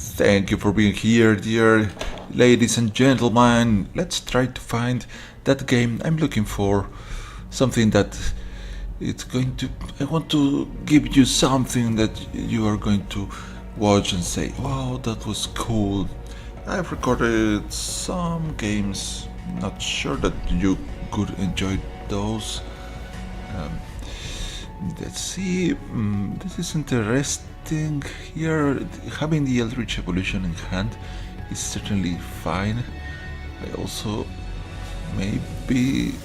Thank you for being here, dear ladies and gentlemen. Let's try to find that game I'm looking for. Something that it's going to. I want to give you something that you are going to watch and say, wow, that was cool. I've recorded some games. Not sure that you could enjoy those. Let's see. This is interesting. Here, having the Eldritch Evolution in hand is certainly fine. I also maybe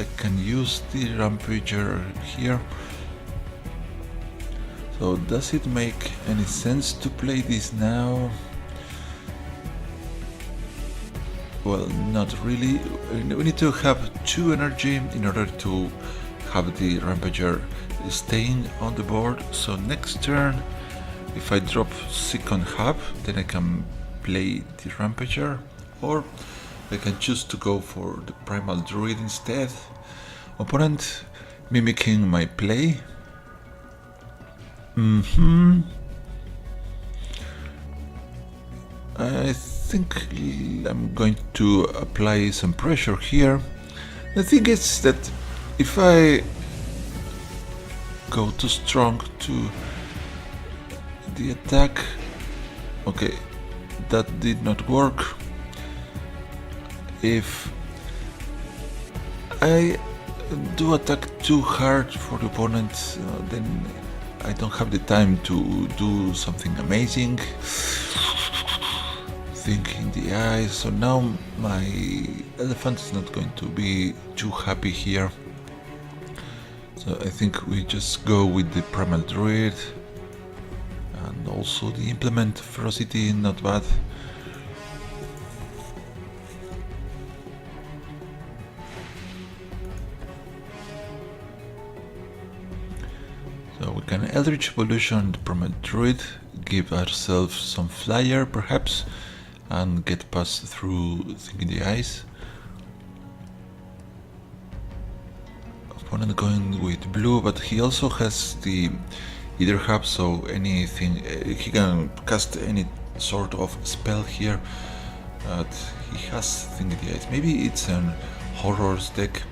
I can use the Rampager here. So does it make any sense to play this now? Well, not really. We need to have 2 energy in order to have the Rampager staying on the board. So next turn, if I drop second hub, then I can play the Rampager, or I can choose to go for the Primal Druid instead. Opponent mimicking my play. I think I'm going to apply some pressure here. The thing is that if I go too strong to the attack, okay, that did not work. If I do attack too hard for the opponent, then I don't have the time to do something amazing. Think in the eyes. So now my elephant is not going to be too happy here. So I think we just go with the Primal Druid, and also the Implement Ferocity, not bad. So we can Eldritch Evolution the Primal Druid, give ourselves some flyer perhaps, and get past through Think in the Eyes. Opponent going with blue, but he also has the Either Hub, so anything he can cast any sort of spell here. But he has Think in the Eyes. Maybe it's an Horrors deck.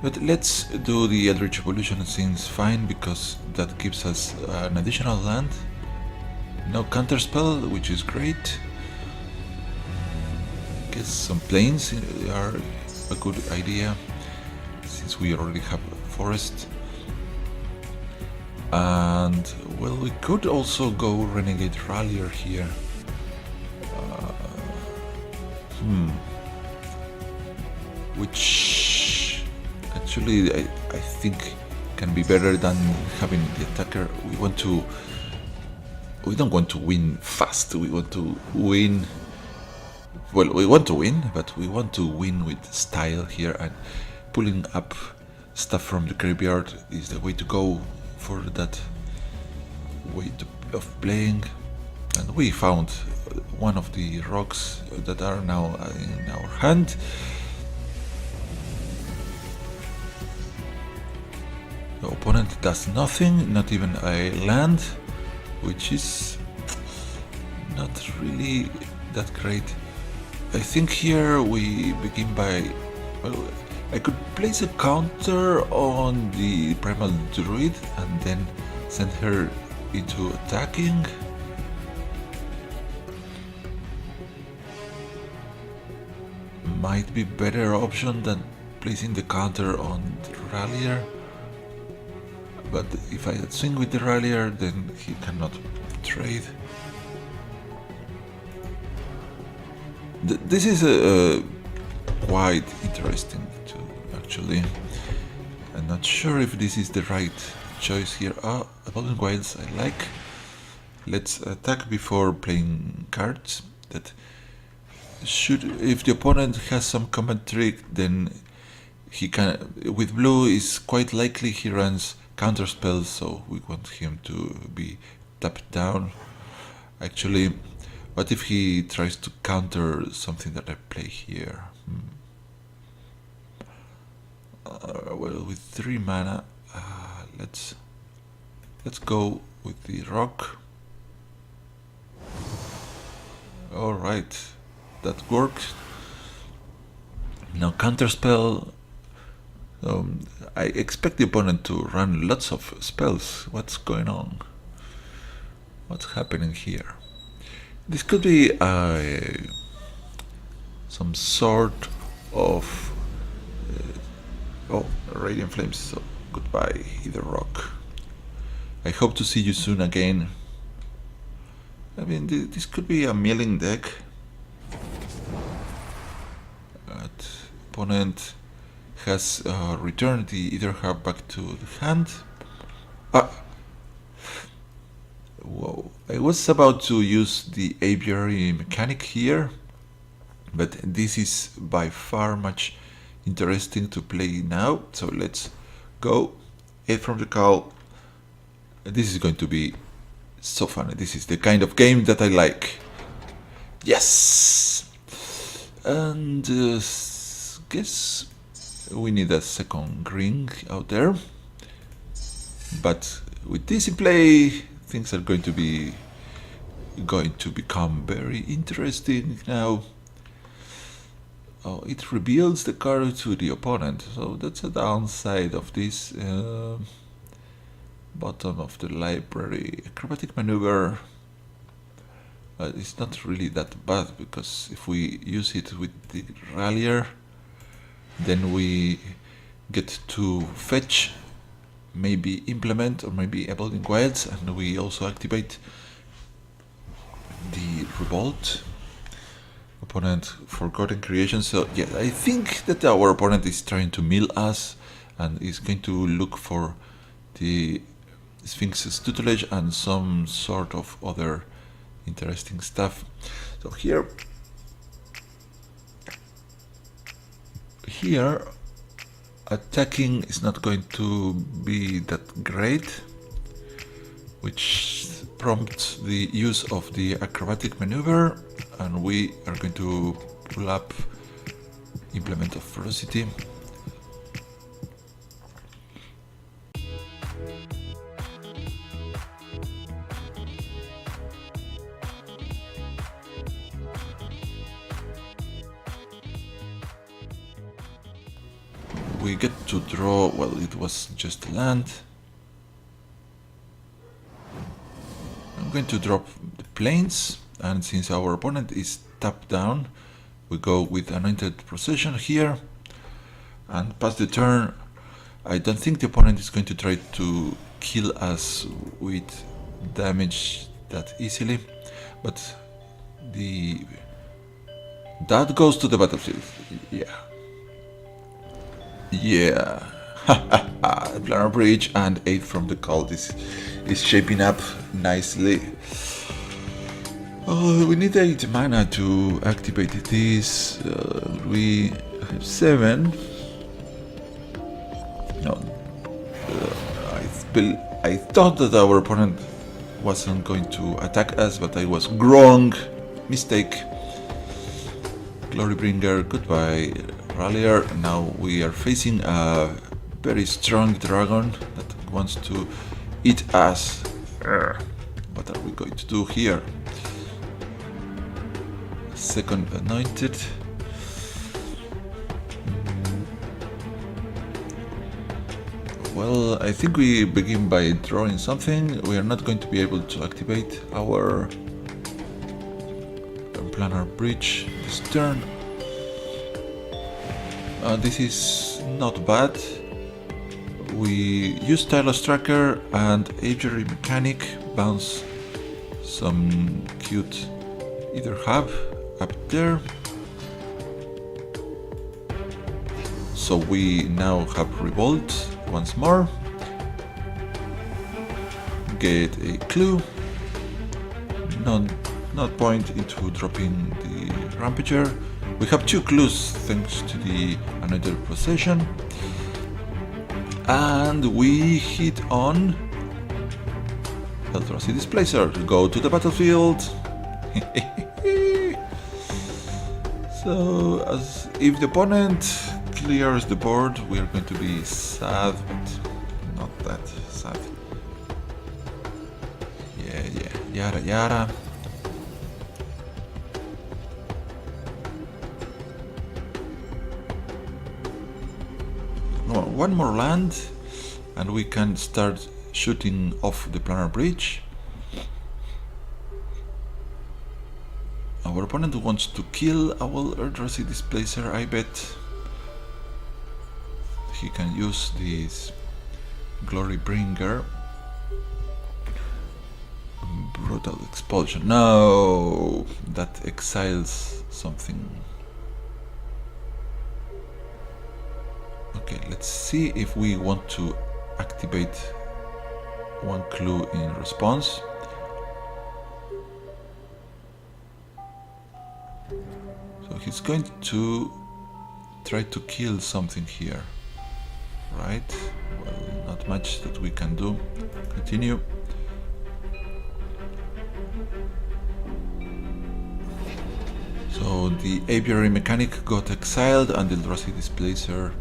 But let's do the Eldritch Evolution. It seems fine because that gives us an additional land. No counterspell, which is great. Guess some plains are a good idea since we already have forest. And well, we could also go Renegade Rallier here. Which actually I think can be better than having the attacker. We don't want to win fast. We want to win. Well, we want to win, but we want to win with style here, and pulling up stuff from the graveyard is the way to go for that way of playing. And we found one of the rocks that are now in our hand. The opponent does nothing, not even a land, which is not really that great. I think here we begin by, well, I could place a counter on the Primal Druid and then send her into attacking. Might be better option than placing the counter on the Rallier. But if I swing with the Rallier, then he cannot trade. This is quite interesting too, actually. I'm not sure if this is the right choice here. Evolving Wilds I like. Let's attack before playing cards. That should, if the opponent has some combat trick, then he can, with blue is quite likely he runs counter spells, so we want him to be tapped down. Actually, what if he tries to counter something that I play here? Well, with 3 mana, let's go with the rock. Alright, that worked. Now counterspell. I expect the opponent to run lots of spells. What's going on? What's happening here? This could be some sort of... oh, Radiant Flames, so goodbye, Either Rock. I hope to see you soon again. I mean, this could be a milling deck. Opponent has returned the Either Harp back to the hand. Whoa, I was about to use the aviary mechanic here, but this is by far much interesting to play now, so let's go. 8 from the call. This is going to be so fun. This is the kind of game that I like. Yes! And guess we need a second ring out there. But with this in play, things are going to become very interesting now. Oh, it reveals the card to the opponent, so that's a downside of this. Bottom of the library, acrobatic maneuver. It's not really that bad, because if we use it with the rallier, then we get to fetch, maybe implement, or maybe Evolving Wilds, and we also activate the revolt. Opponent Forgotten Creation. So yeah, I think that our opponent is trying to mill us and is going to look for the Sphinx's tutelage and some sort of other interesting stuff. So here attacking is not going to be that great, which prompts the use of the acrobatic maneuver, and we are going to pull up Implement of Ferocity. We get to draw, well, it was just land. I'm going to drop the plains, and since our opponent is tapped down, we go with Anointed Procession here and pass the turn. I don't think the opponent is going to try to kill us with damage that easily, but that goes to the battlefield. Yeah. Planar Bridge and 8 from the call. This is shaping up nicely. Oh, we need 8 mana to activate this. We have 7. No. I thought that our opponent wasn't going to attack us, but I was wrong. Mistake. Glorybringer, goodbye. Rallier. Now we are facing a very strong dragon that wants to eat us. What are we going to do here? Second Anointed. Well, I think we begin by drawing something. We are not going to be able to activate our Planar Bridge this turn. This is not bad. We use Tireless Tracker and Aviary Mechanic, bounce some cute Either Hub up there. So we now have Revolt once more. Get a clue. Not point into dropping the Rampager. We have 2 clues thanks to the Anointed Procession. And we hit on Eldrazi Displacer. Go to the battlefield. So, as if the opponent clears the board, we are going to be sad, but not that sad. Yeah, yada yada. one more land and we can start shooting off the planar bridge. Our opponent wants to kill our Eldrazi Displacer, I bet. He can use this Glory Bringer. Brutal Expulsion. No! That exiles something. Okay, let's see if we want to activate one clue in response. So he's going to try to kill something here, right? Well, not much that we can do. Continue. So the Apiary Mechanic got exiled and the Eldrazi Displacer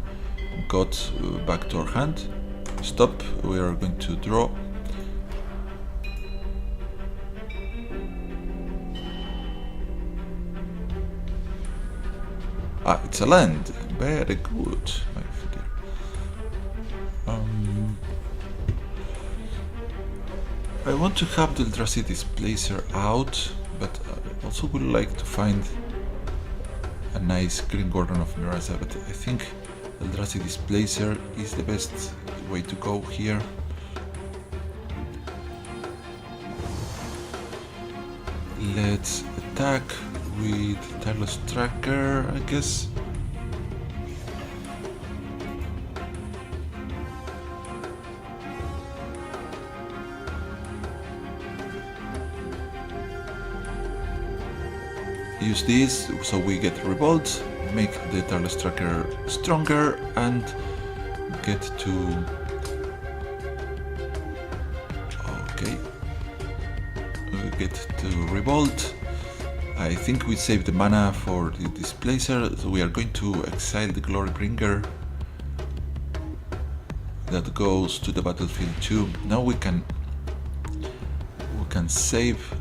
got back to our hand. Stop, we are going to draw. Ah, it's a land. Very good, my dear. I want to have the Eldrazi Displacer out, but I also would like to find a nice Green Gordon of Miraza, but I think Eldrazi Displacer is the best way to go here. Let's attack with Tireless Tracker, I guess. Use this so we get Revolt, make the Tireless Tracker stronger, and get to... Okay. We get to Revolt. I think we saved the mana for the Displacer, so we are going to exile the Glory Bringer. That goes to the battlefield too. Now we can save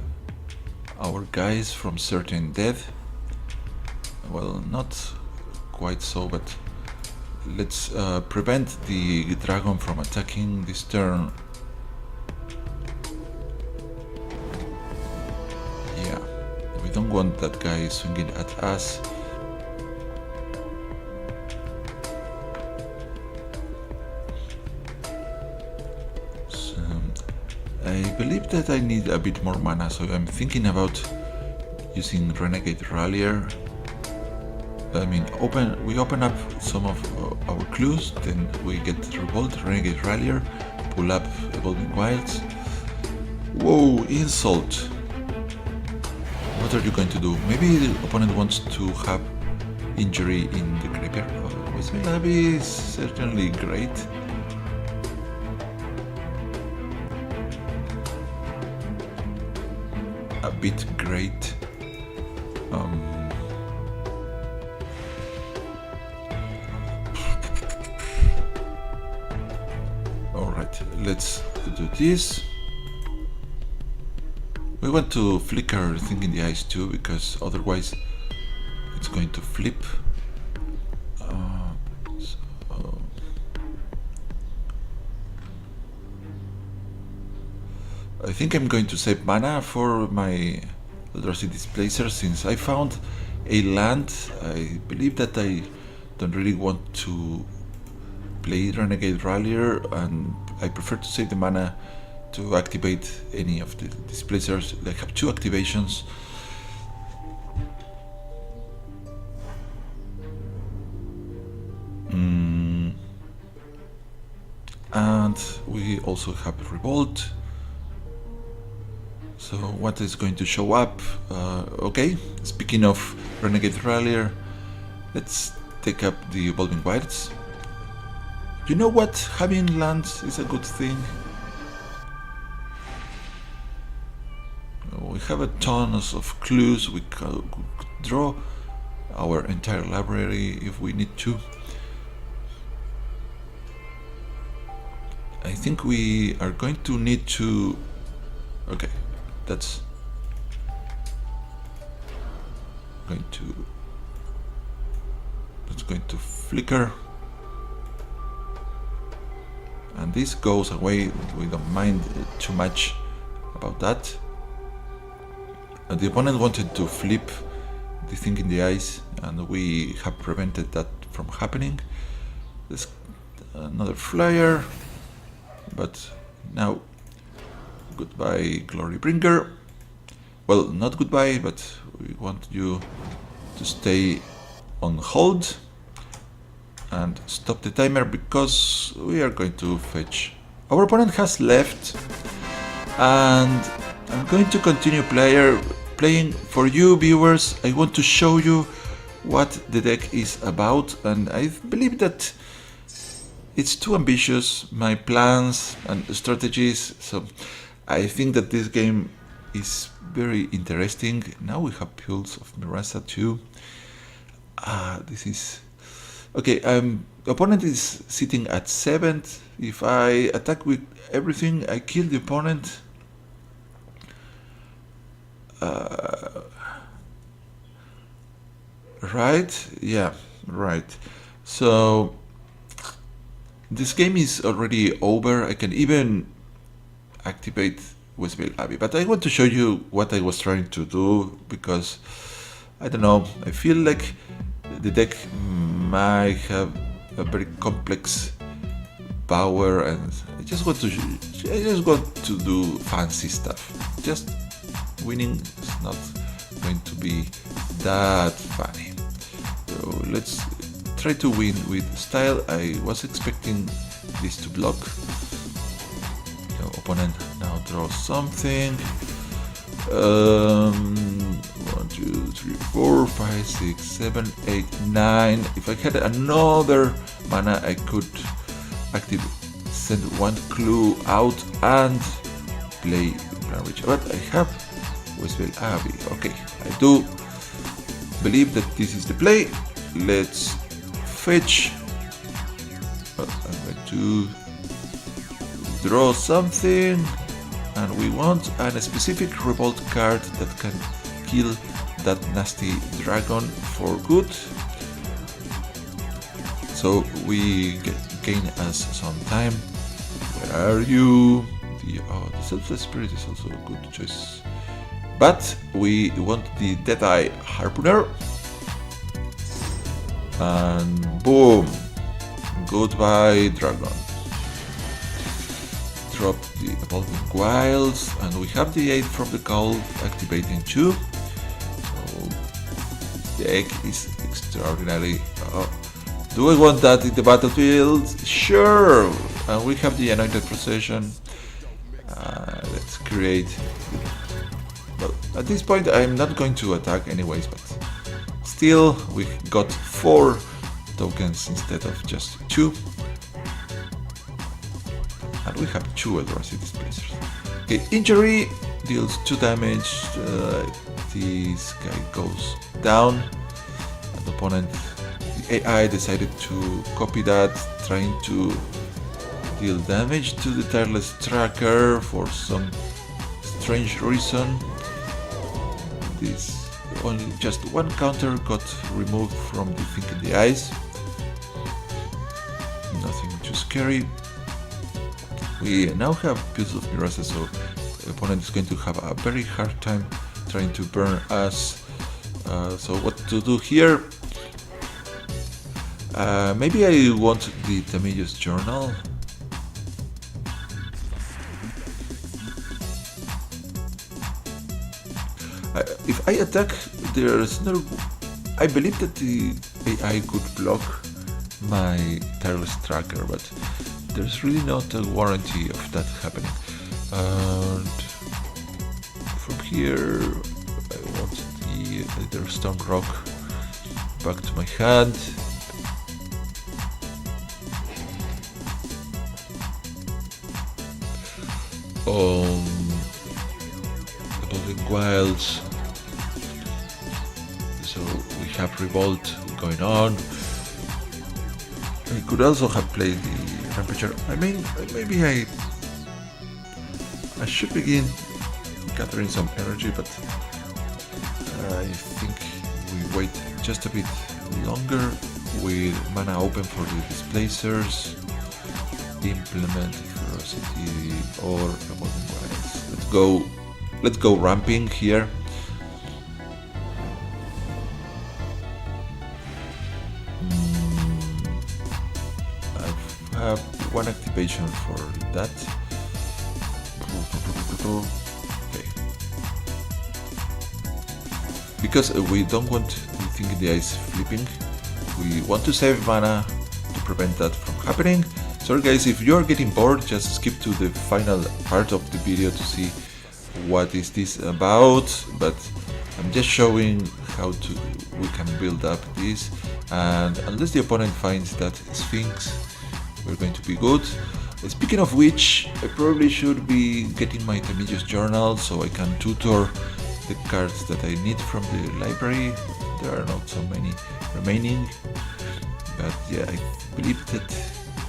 our guys from certain death. Well, not quite so, but let's prevent the dragon from attacking this turn. Yeah, we don't want that guy swinging at us. I believe that I need a bit more mana, so I'm thinking about using Renegade Rallier. I mean, we open up some of our clues, then we get Revolt, Renegade Rallier, pull up Evolving Wilds. Whoa, insult! What are you going to do? Maybe the opponent wants to have injury in the graveyard. That is certainly great. A bit great. Alright, let's do this. We want to flicker Thing in the Eyes too, because otherwise it's going to flip. I think I'm going to save mana for my Eldrazi Displacer, since I found a land. I believe that I don't really want to play Renegade Rallier, and I prefer to save the mana to activate any of the Displacers. I have 2 activations. And we also have Revolt. So what is going to show up? Okay, speaking of Renegade Rallier, let's take up the Evolving Wilds. You know what? Having lands is a good thing. We have a ton of clues. We could draw our entire library if we need to. I think we are going to need to... Okay, that's going to flicker. when this goes away, we don't mind too much about that. And the opponent wanted to flip the thing in the ice, and we have prevented that from happening. There's another flyer, but now goodbye Glorybringer. Well, not goodbye, but we want you to stay on hold and stop the timer because we are going to fetch. Our opponent has left, and I'm going to continue playing. For you viewers, I want to show you what the deck is about, and I believe that it's too ambitious, my plans and strategies, so I think that this game is very interesting. Now we have Duels of Mirasa too. This is okay. Opponent is sitting at 7th. If I attack with everything, I kill the opponent. Right? Yeah, right. So this game is already over. I can even activate Westvale Abbey, but I want to show you what I was trying to do because I don't know, I feel like the deck might have a very complex power, and I just want to do fancy stuff. Just winning is not going to be that funny. So let's try to win with style. I was expecting this to block. So opponent now draws something. 1, 2, 3, 4, 5, 6, 7, 8, 9. If I had another mana, I could send one clue out and play Grand Reach. But I have Westvale Abbey. Okay, I do believe that this is the play. Let's fetch. I'm going to draw something, and we want a specific revolt card that can kill that nasty dragon for good. So we gain us some time. Where are you? The Selfless Spirit is also a good choice. But we want the Deadeye Harpooner. And boom! Goodbye, Dragon. Drop the Evolving Wilds, and we have the 8 from the call activating too. So the egg is extraordinary. Do I want that in the battlefield? Sure! And we have the Anointed Procession. Let's create. Well, at this point I'm not going to attack anyways, but still we got 4 tokens instead of just 2. And we have 2 Eldrazi Displacers. Okay, injury deals 2 damage. This guy goes down. And the opponent, the AI, decided to copy that, trying to deal damage to the Tireless Tracker for some strange reason. This only just 1 counter got removed from the thing in the eyes. Nothing too scary. We now have Duels of Mirasa, so the opponent is going to have a very hard time trying to burn us. So what to do here? Maybe I want the Tamiya's Journal. If I attack, there's no. I believe that the AI could block my Tireless Tracker, but there's really not a warranty of that happening. And from here, I want the Stone Rock back to my hand. Evolving Wilds. So we have Revolt going on. I could also have played the Rampager. I mean, maybe I should begin gathering some energy, but I think we wait just a bit longer with mana open for the Displacers. implement ferocity or revolving wilds. Let's go ramping here. I have one activation for that. Okay. Because we don't want the thing in the ice flipping, we want to save mana to prevent that from happening. Sorry guys, if you're getting bored, just skip to the final part of the video to see what is this about, but I'm just showing how we can build up this, and unless the opponent finds that Sphinx, we're going to be good. Speaking of which, I probably should be getting my Temidio's journal so I can tutor the cards that I need from the library. There are not so many remaining, but yeah, I believe that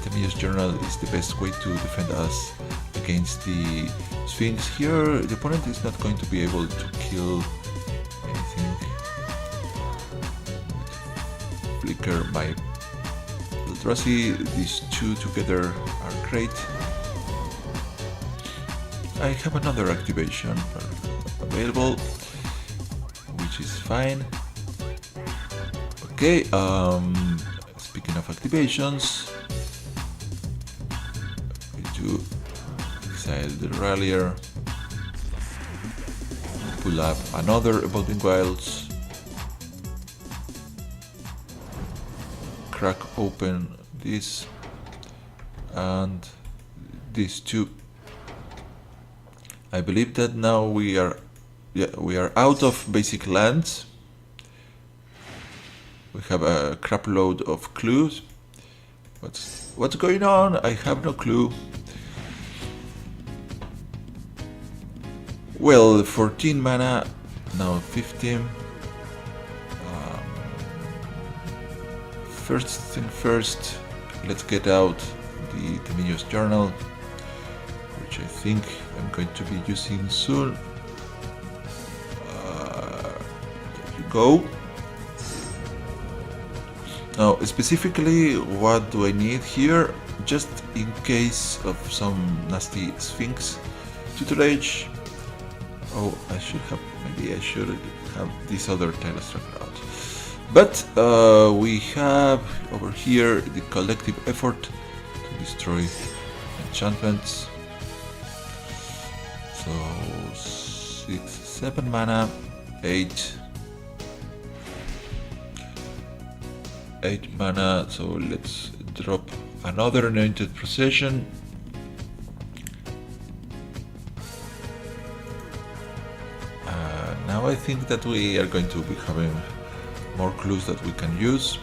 Temidio's journal is the best way to defend us against the Sphinx. Here, the opponent is not going to be able to kill anything. Flicker my Eldrazi, these two together are great. I have another activation available, which is fine. Okay, speaking of activations, we do exile the Rallier, pull up another Evolving Wilds, crack open this and these two. I believe that now we are out of basic lands. We have a crap load of clues. What's going on? I have no clue. Well, 14 mana, now 15. First thing first, let's get out the Temidio's journal, which I think I'm going to be using soon. There you go. Now, specifically, what do I need here? Just in case of some nasty Sphinx tutorage. Oh, maybe I should have this other Tile Striker out. But we have over here the collective effort to destroy enchantments. So 6, 7 mana, 8 mana. So let's drop another Anointed Procession. Now I think that we are going to be having more clues that we can use.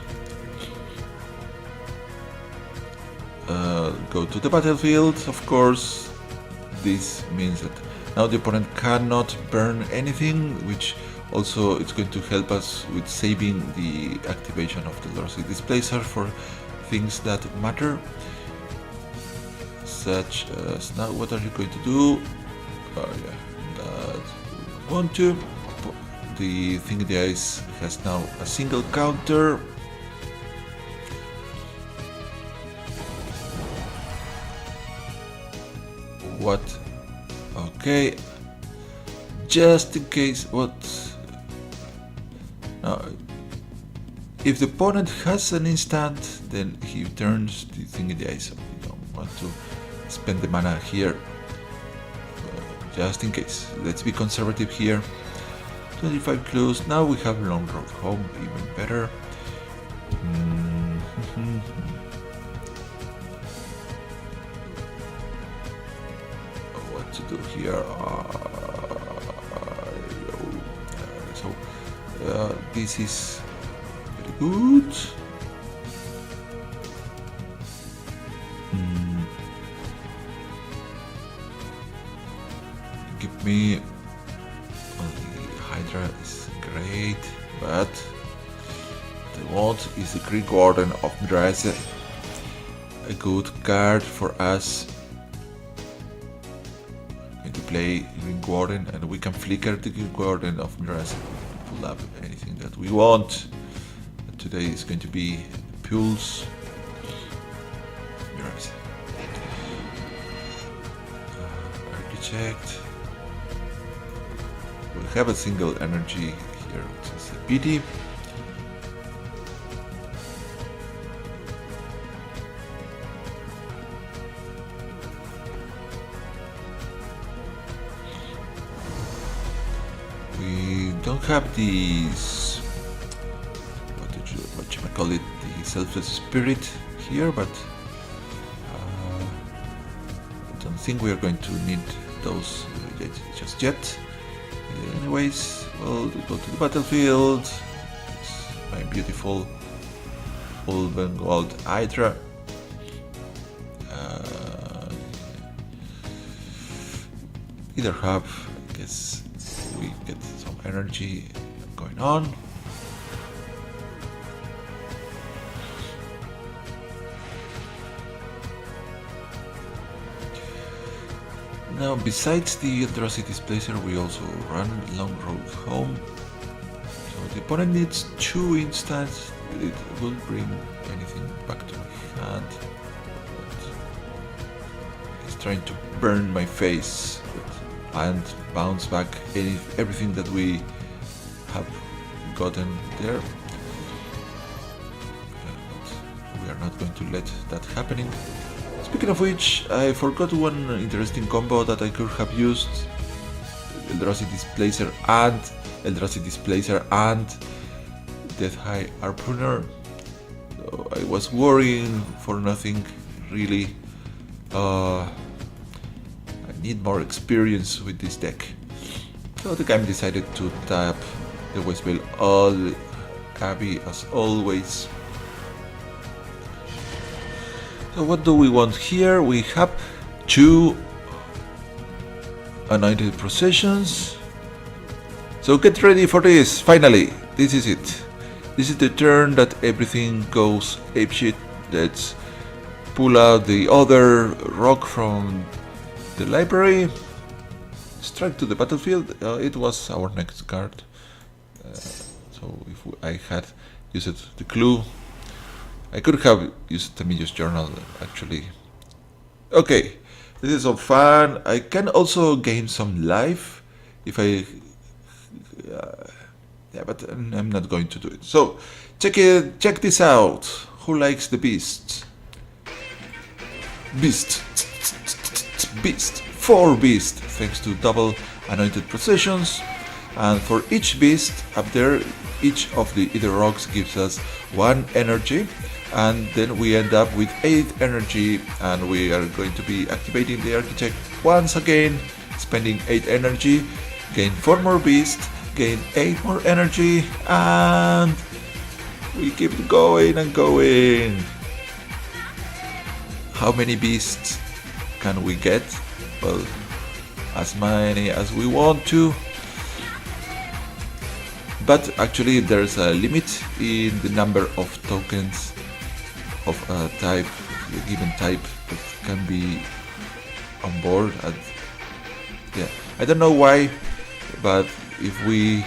Go to the battlefield, of course. This means that now the opponent cannot burn anything, which also it's going to help us with saving the activation of the Eldrazi. These plays are for things that matter, such as now what are you going to do? That we want to. The thing in the ice has now a single counter. What? Okay. Just in case, what? Now, if the opponent has an instant, then he turns the thing in the ice. So we don't want to spend the mana here. Just in case. Let's be conservative here. 25 clues. Now we have Long Road Home, even better. What to do here? This is very good. Give me. Hydra is great, but the want is the Green Guardian of Mdraze, a good card for us. I'm going to play Green Guardian, and we can flicker the Green Guardian of Mdraze to pull up anything that we want. But today is going to be Pulse Mdraze. checked. We have a single energy here, which is a pity. We don't have these, what you might call it, the selfless spirit here, but I don't think we are going to need those just yet. Anyways, we'll go to the battlefield. It's my beautiful old Bengal Hydra. Either hub, I guess we get some energy going on. Now, besides the Eldrazi Displacer, we also run Long Road Home. So the opponent needs 2 instants. It will bring anything back to my hand. He's trying to burn my face and bounce back everything that we have gotten there. But we are not going to let that happening. Speaking of which, I forgot one interesting combo that I could have used. Eldrazi Displacer and Death High Harpooner. So I was worrying for nothing, really. I need more experience with this deck. So the game decided to tap the Westbale all Abby as always. So what do we want here? We have 2 Anointed Processions. So get ready for this, finally. This is it. This is the turn that everything goes apeshit. Let's pull out the other rock from the library. Strike to the battlefield. It was our next card. So if I had used the clue, I could have used Tamiyo's journal actually. Okay, this is all fun. I can also gain some life if I. Yeah, but I'm not going to do it. So check this out. Who likes the beast? Beast. 4 beasts, thanks to double Anointed Processions. And for each beast up there, each of the either rocks gives us 1 energy. And then we end up with 8 energy, and we are going to be activating the Architect once again, spending 8 energy, gain 4 more beasts, gain 8 more energy, and we keep going and going. How many beasts can we get? Well, as many as we want to. But actually there's a limit in the number of tokens of a type, a given type, that can be on board. And yeah, I don't know why, but if we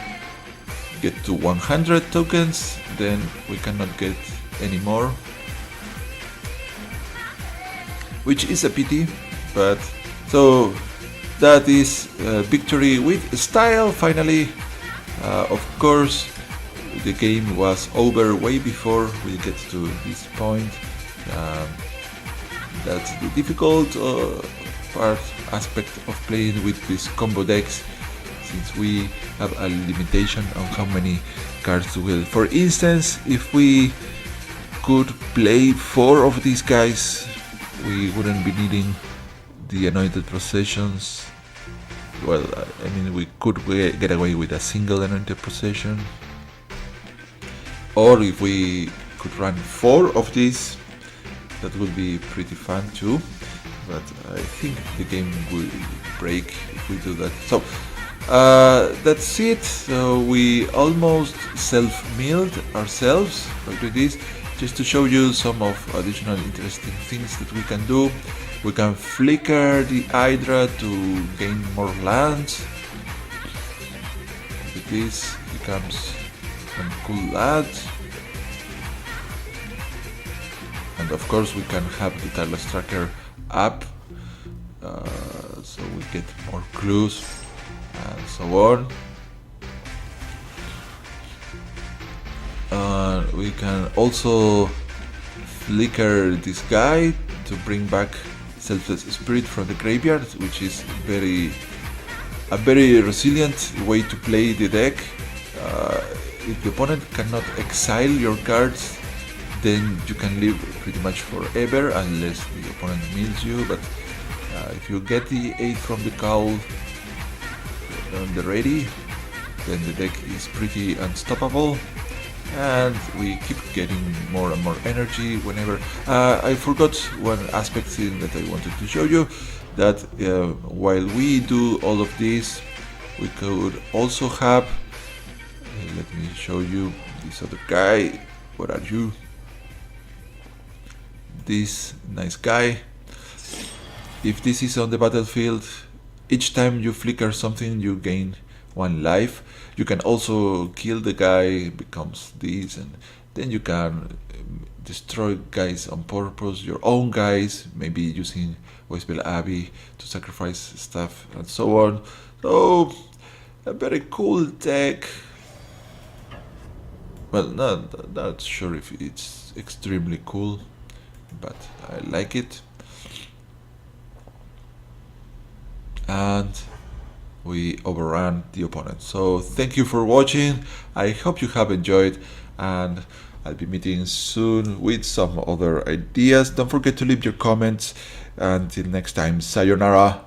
get to 100 tokens, then we cannot get any more, which is a pity. But so that is victory with style finally. Of course, the game was over way before we get to this point. That's the difficult aspect of playing with these combo decks, since we have a limitation on how many cards we will. For instance, if we could play 4 of these guys, we wouldn't be needing the Anointed Processions. Well, I mean, we could get away with a single Anointed Procession. Or if we could run 4 of these, that would be pretty fun too. But I think the game will break if we do that. So that's it. So we almost self-milled ourselves by doing this, just to show you some of additional interesting things that we can do. We can flicker the Hydra to gain more lands. With this becomes some cool lads. And of course we can have the Tireless Tracker up, so we get more clues and so on. We can also flicker this guy to bring back Selfless Spirit from the graveyard, which is a very resilient way to play the deck. If the opponent cannot exile your cards, then you can live pretty much forever unless the opponent mills you. But if you get the 8 from the cowl on the ready, then the deck is pretty unstoppable. And we keep getting more and more energy whenever. I forgot one aspect thing that I wanted to show you, that while we do all of this, we could also have, let me show you this other guy. What are you? This nice guy. If this is on the battlefield, each time you flicker something, you gain 1 life. You can also kill the guy, becomes this, and then you can destroy guys on purpose, your own guys, maybe using Westbell Abbey to sacrifice stuff and so on. So, a very cool deck. Well, not sure if it's extremely cool, but I like it. And we overran the opponent. So thank you for watching. I hope you have enjoyed, and I'll be meeting soon with some other ideas. Don't forget to leave your comments. Until next time, sayonara.